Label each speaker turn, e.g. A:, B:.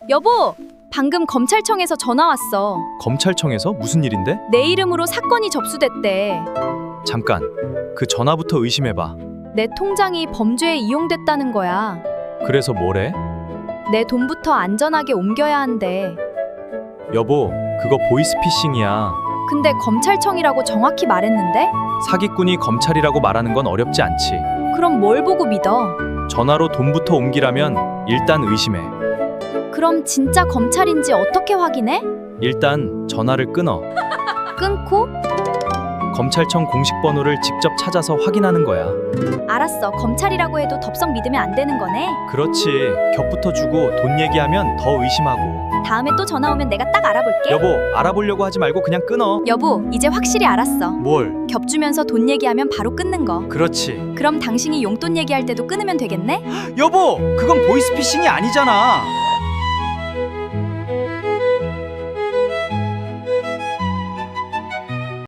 A: 여보, 방금 검찰청에서 전화 왔어.
B: 검찰청에서 무슨 일인데?
A: 내 이름으로 사건이 접수됐대.
B: 잠깐, 그 전화부터 의심해봐.
A: 내 통장이 범죄에 이용됐다는 거야.
B: 그래서 뭐래?
A: 내 돈부터 안전하게 옮겨야 한대.
B: 여보, 그거 보이스피싱이야.
A: 근데 검찰청이라고 정확히 말했는데?
B: 사기꾼이 검찰이라고 말하는 건 어렵지 않지.
A: 그럼 뭘 보고 믿어?
B: 전화로 돈부터 옮기라면 일단 의심해.
A: 그럼 진짜 검찰인지 어떻게 확인해?
B: 일단 전화를 끊어.
A: 끊고?
B: 검찰청 공식 번호를 직접 찾아서 확인하는 거야.
A: 알았어. 검찰이라고 해도 덥석 믿으면 안 되는 거네.
B: 그렇지. 겹부터 주고 돈 얘기하면 더 의심하고.
A: 다음에 또 전화 오면 내가 딱 알아볼게.
B: 여보, 알아보려고 하지 말고 그냥 끊어.
A: 여보, 이제 확실히 알았어.
B: 뭘?
A: 겹 주면서 돈 얘기하면 바로 끊는 거.
B: 그렇지.
A: 그럼 당신이 용돈 얘기할 때도 끊으면 되겠네?
B: 여보, 그건 보이스피싱이 아니잖아.